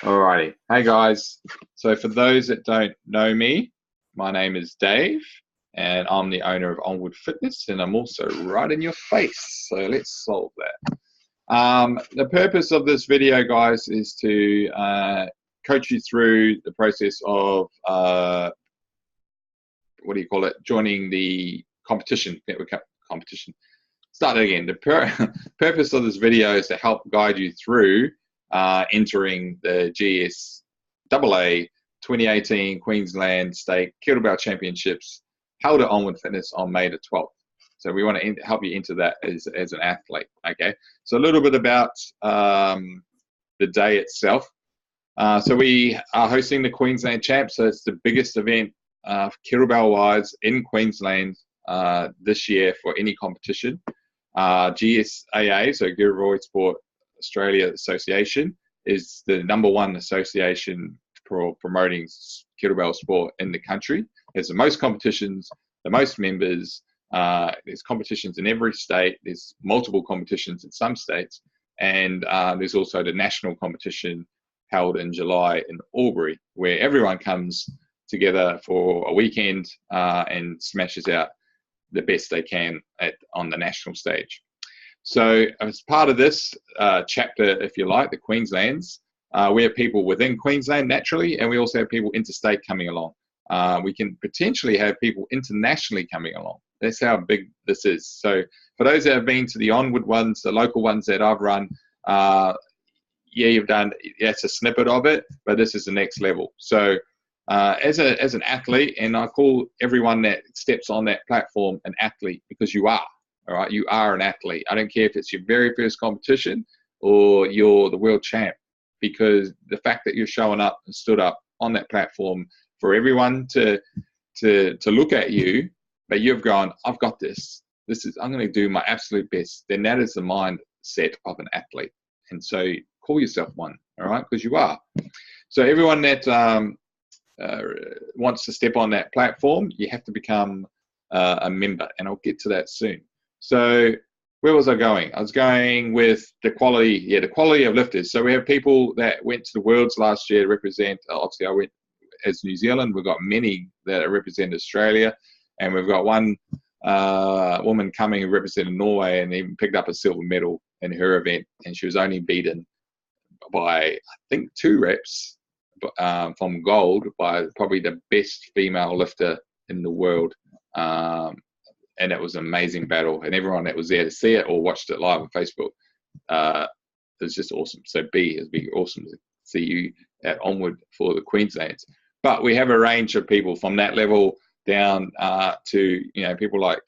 Alrighty. Hey guys. So for those that don't know me, my name is Dave and I'm the owner of Onward Fitness and I'm also right in your face. So let's solve that. The purpose of this video, guys, is to coach you through the process of joining the competition, network competition. Start it again. The purpose of this video is to help guide you through entering the GSAA 2018 Queensland State Kettlebell Championships held at Onward Fitness on May the 12th. So we want to help you enter that as an athlete. Okay, so a little bit about the day itself. So we are hosting the Queensland Champs. So it's the biggest event kettlebell-wise in Queensland this year for any competition. GSAA, so Giveaway Sport Australia Association, is the #1 association for promoting kettlebell sport in the country. There's the most competitions, the most members. There's competitions in every state. There's multiple competitions in some states, and there's also the national competition held in July in Albury, where everyone comes together for a weekend and smashes out the best they can on the national stage. So as part of this chapter, if you like, the Queenslands, we have people within Queensland naturally, and we also have people interstate coming along. We can potentially have people internationally coming along. That's how big this is. So for those that have been to the Onward ones, the local ones that I've run, yeah, you've done, that's a snippet of it, but this is the next level. So as an athlete, and I call everyone that steps on that platform an athlete, because you are, all right? You are an athlete. I don't care if it's your very first competition or you're the world champ, because the fact that you're showing up and stood up on that platform for everyone to look at you, but you've gone, I've got this. I'm going to do my absolute best. Then that is the mindset of an athlete. And so call yourself one, all right? Because you are. So everyone that wants to step on that platform, you have to become a member, and I'll get to that soon. So where was I going? I was going with the quality, the quality of lifters. So we have people that went to the Worlds last year to represent, obviously I went as New Zealand. We've got many that represent Australia, and we've got one woman coming who represented Norway and even picked up a silver medal in her event, and she was only beaten by, I think, 2 reps from gold by probably the best female lifter in the world. And it was an amazing battle, and everyone that was there to see it or watched it live on Facebook, it was just awesome. So it'd be awesome to see you at Onward for the Queenslands. But we have a range of people from that level down to, people like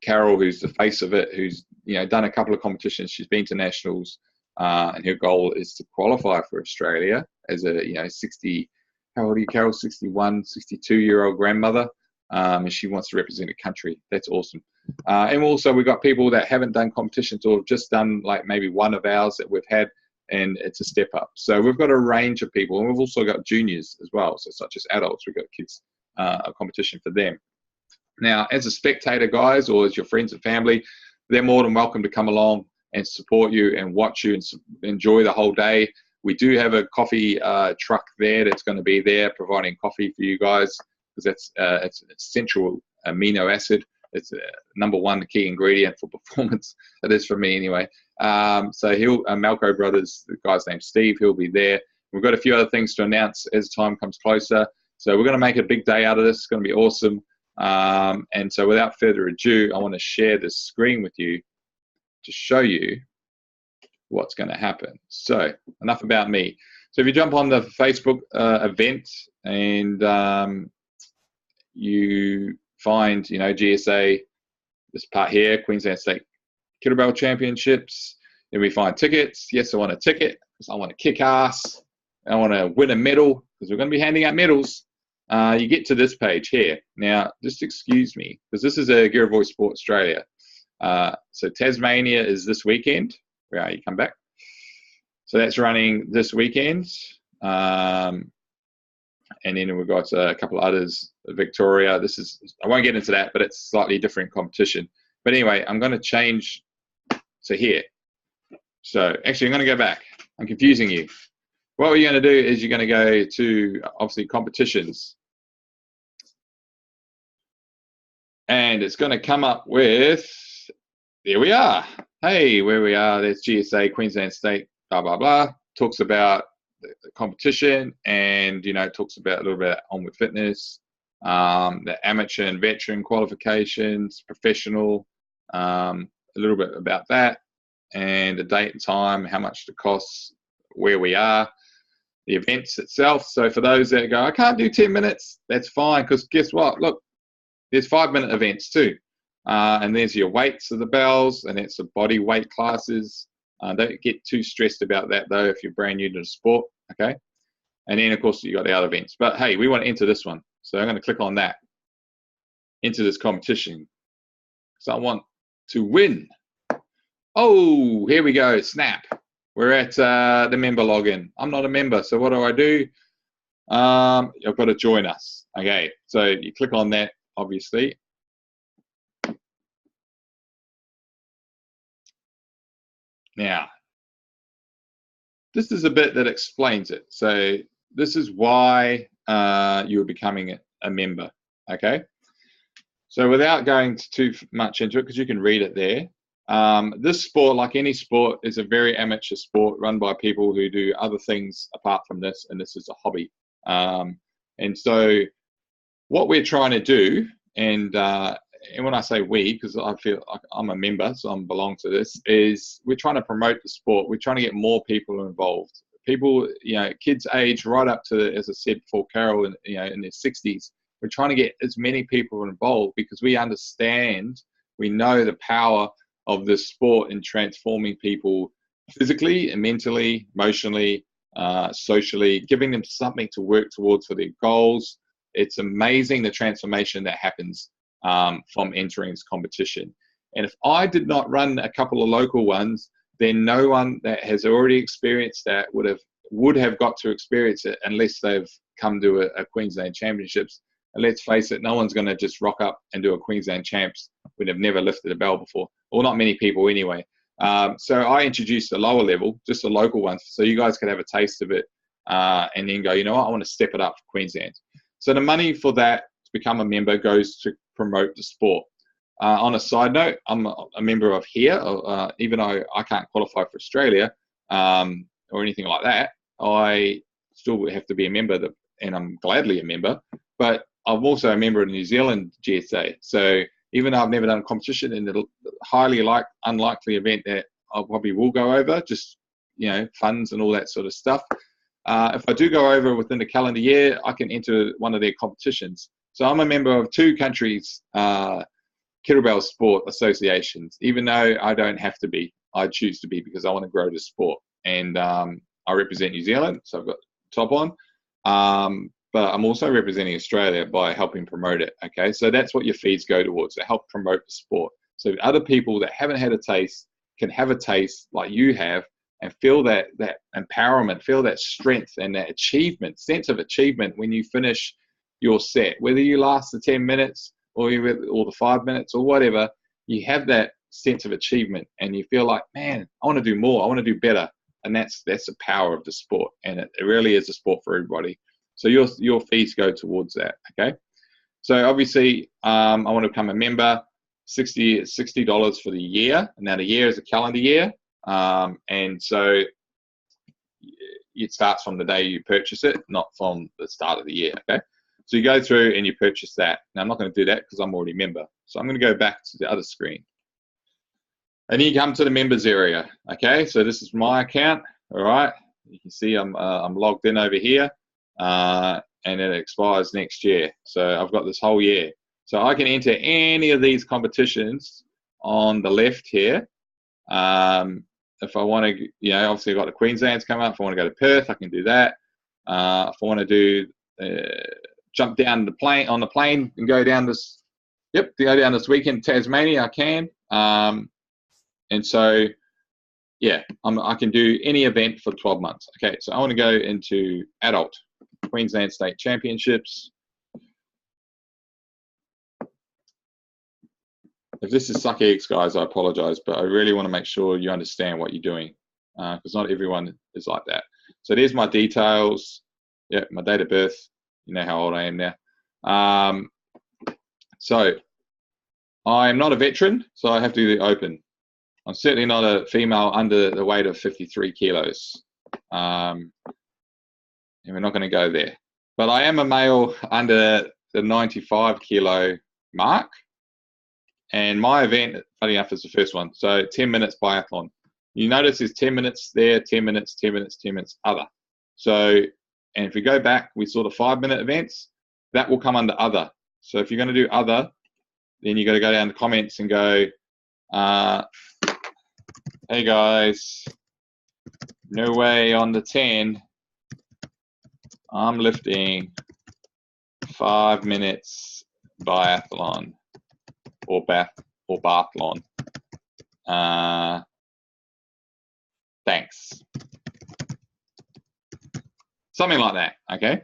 Carol, who's the face of it, who's done a couple of competitions. She's been to nationals, and her goal is to qualify for Australia as a 60. How old are you, Carol? 61, 62-year-old grandmother. And she wants to represent a country. That's awesome. And also we've got people that haven't done competitions or have just done like maybe one of ours that we've had, and it's a step up. So we've got a range of people, and we've also got juniors as well. So it's not just adults, we've got kids, a competition for them. Now, as a spectator, guys, or as your friends and family, they're more than welcome to come along and support you and watch you and enjoy the whole day. We do have a coffee truck there that's going to be there providing coffee for you guys, because that's it's essential amino acid. It's #1 key ingredient for performance. It is for me anyway. So Malco Brothers, the guy's name's Steve, he'll be there. We've got a few other things to announce as time comes closer. So we're going to make a big day out of this. It's going to be awesome. And so without further ado, I want to share this screen with you to show you what's going to happen. So enough about me. So if you jump on the Facebook event and you find, GSA, this part here, Queensland State Kettlebell Championships, then we find tickets. Yes, I want a ticket because I want to kick ass. I want to win a medal because we're going to be handing out medals. You get to this page here. Now, just excuse me, because this is a Giveaway Sport Australia. So Tasmania is this weekend. Where are you? Come back. So that's running this weekend. And then we've got a couple of others. Victoria. I won't get into that, but it's slightly different competition. But anyway, I'm going to change to here. So actually, I'm going to go back. I'm confusing you. what you're going to do is you're going to go to, obviously, competitions. And it's going to come up with, there we are. Hey, where we are, there's GSA, Queensland State, blah, blah, blah. Talks about the competition and, you know, talks about a little bit on with fitness, the amateur and veteran qualifications, professional, a little bit about that, and the date and time, how much it costs, where we are, the events itself. So for those that go, I can't do 10 minutes, that's fine, because guess what? Look, there's 5-minute events too. And there's your weights of the bells, and it's the body weight classes. Don't get too stressed about that though if you're brand new to the sport, okay? And then of course you got the other events. But hey, we want to enter this one. So I'm going to click on that, enter this competition. So I want to win. Oh, here we go, snap. We're at the member login. I'm not a member, so what do? I've got to join us. Okay, so you click on that, obviously. Now, this is a bit that explains it. So this is why you're becoming a member, okay? So without going too much into it, because you can read it there, this sport, like any sport, is a very amateur sport run by people who do other things apart from this, and this is a hobby. And so what we're trying to do, and when I say we, because I feel like I'm a member, so I belong to this, is we're trying to promote the sport. We're trying to get more people involved. People, you know, kids age right up to, as I said before, Carol, in, you know, in their 60s. We're trying to get as many people involved because we understand, we know the power of this sport in transforming people physically and mentally, emotionally, socially, giving them something to work towards for their goals. It's amazing the transformation that happens from entering this competition. And if I did not run a couple of local ones, then no one that has already experienced that would have got to experience it unless they've come to a Queensland Championships. And let's face it, no one's going to just rock up and do a Queensland Champs when they've never lifted a bell before, or not many people anyway. So I introduced a lower level, just a local one, so you guys could have a taste of it and then go, you know what, I want to step it up for Queensland. So the money for that to become a member goes to promote the sport. On a side note, I'm a member of here, even though I can't qualify for Australia or anything like that, I still have to be a member, and I'm gladly a member, but I'm also a member of the New Zealand GSA. So even though I've never done a competition in the highly unlikely event that I probably will go over, just, you know, funds and all that sort of stuff, if I do go over within the calendar year, I can enter one of their competitions. So I'm a member of 2 countries' kettlebell sport associations, even though I don't have to be. I choose to be because I want to grow the sport. And I represent New Zealand, so I've got top on. But I'm also representing Australia by helping promote it, okay? So that's what your fees go towards, to help promote the sport. So other people that haven't had a taste can have a taste like you have and feel that empowerment, feel that strength and that achievement, sense of achievement when you finish your set. Whether you last the 10 minutes or the 5 minutes or whatever, you have that sense of achievement and you feel like, man, I want to do more, I want to do better. And that's the power of the sport, and it really is a sport for everybody. So your fees go towards that, okay? So obviously, I want to become a member, $60 for the year. Now the year is a calendar year, and so it starts from the day you purchase it, not from the start of the year, okay? So you go through and you purchase that. Now I'm not going to do that because I'm already a member. So I'm going to go back to the other screen. And you come to the members area, okay? So this is my account, all right? You can see I'm logged in over here. And it expires next year. So I've got this whole year. So I can enter any of these competitions on the left here. If I want to, you know, obviously I've got the Queensland's come up. If I want to go to Perth, I can do that. If I want to do, jump down on the plane and go down this, go down this weekend to Tasmania, I can. And so, yeah, I can do any event for 12 months. Okay, so I want to go into adult. Queensland State Championships. If this is suck eggs, guys, I apologize, but I really want to make sure you understand what you're doing, because not everyone is like that. So there's my details. Yeah, my date of birth. You know how old I am now. So I'm not a veteran, so I have to do the open. I'm certainly not a female under the weight of 53 kilos. And we're not going to go there. But I am a male under the 95 kilo mark. And my event, funny enough, is the first one. So 10 minutes biathlon. You notice there's 10 minutes there, 10 minutes, 10 minutes, 10 minutes, other. So, and if we go back, we saw the 5-minute events. That will come under other. So if you're going to do other, then you got to go down to comments and go, hey guys, no way on the 10. I'm lifting 5 minutes biathlon or bathlon. Thanks. Something like that, okay?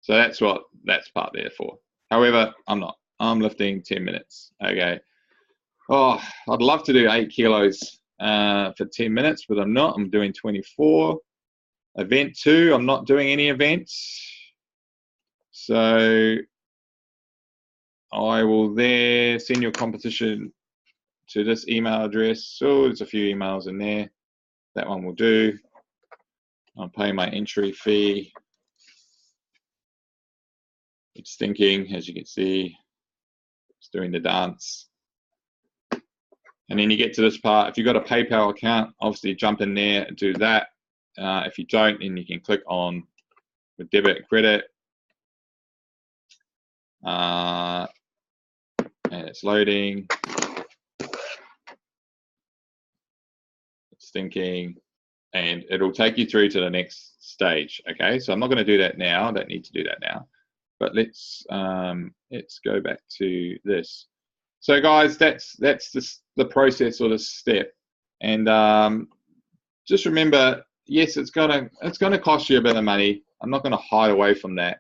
So that's what that's part there for. However, I'm not. I'm lifting 10 minutes, okay? Oh, I'd love to do 8 kilos for 10 minutes, but I'm not. I'm doing 24. Event 2, I'm not doing any events. So I will there send your competition to this email address. So there's a few emails in there. That one will do. I'll pay my entry fee. It's thinking, as you can see, it's doing the dance. And then you get to this part. If you've got a PayPal account, obviously jump in there and do that. If you don't, then you can click on the debit and credit. And it's loading. It's thinking. And it'll take you through to the next stage. Okay, so I'm not going to do that now. I don't need to do that now. But let's go back to this. So guys, that's the process or the step. And just remember, yes, it's gonna cost you a bit of money. I'm not going to hide away from that.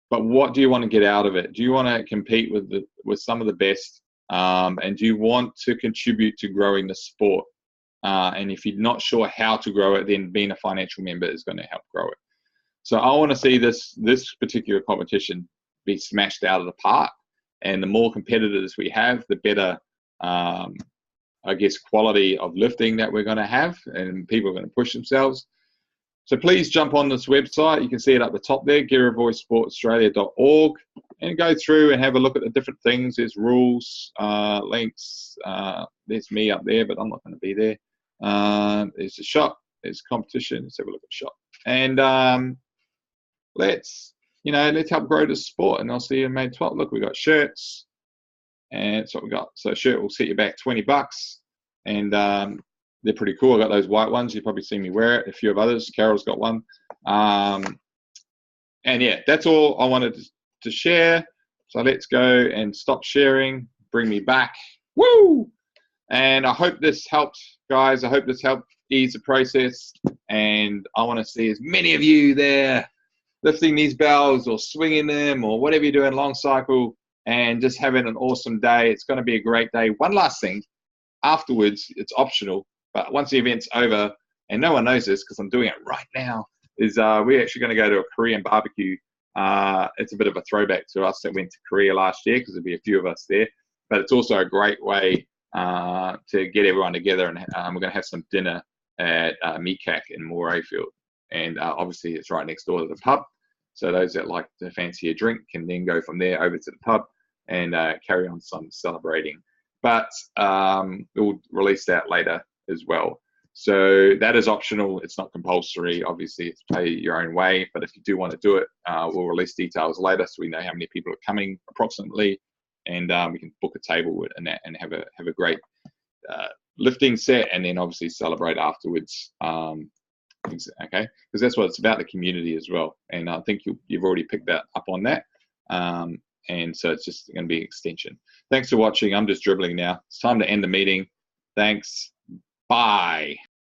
But what do you want to get out of it? Do you want to compete with some of the best? And do you want to contribute to growing the sport? And if you're not sure how to grow it, then being a financial member is going to help grow it. So I want to see this particular competition be smashed out of the park. And the more competitors we have, the better, I guess, quality of lifting that we're going to have, and people are going to push themselves. So please jump on this website. You can see it up the top there, GearAvoidSportAustralia.org, and go through and have a look at the different things. There's rules, links. There's me up there, but I'm not going to be there. There's a shop. There's competition. Let's have a look at the shop. And let's help grow the sport. And I'll see you in May 12th. Look, we got shirts, and that's what we got. So a shirt will set you back $20, and they're pretty cool. I got those white ones. You've probably seen me wear it. A few of others. Carol's got one. And yeah, that's all I wanted to share. So let's go and stop sharing. Bring me back. Woo! And I hope this helped, guys. I hope this helped ease the process. And I want to see as many of you there lifting these bells or swinging them or whatever you're doing, long cycle, and just having an awesome day. It's going to be a great day. One last thing. Afterwards, it's optional. But once the event's over, and no one knows this because I'm doing it right now, is we're actually going to go to a Korean barbecue. It's a bit of a throwback to us that went to Korea last year because there'll be a few of us there. But it's also a great way to get everyone together, and we're going to have some dinner at Meekak in Morayfield. And obviously, it's right next door to the pub. So those that like to fancy a drink can then go from there over to the pub and carry on some celebrating. But we'll release that later as well. So that is optional. It's not compulsory. Obviously, it's pay your own way. But if you do want to do it, we'll release details later so we know how many people are coming approximately, and we can book a table and have a great lifting set, and then obviously celebrate afterwards. Okay, because that's what it's about, the community as well. And I think you've already picked that up on that. And so it's just going to be an extension. Thanks for watching. I'm just dribbling now. It's time to end the meeting. Thanks. Bye.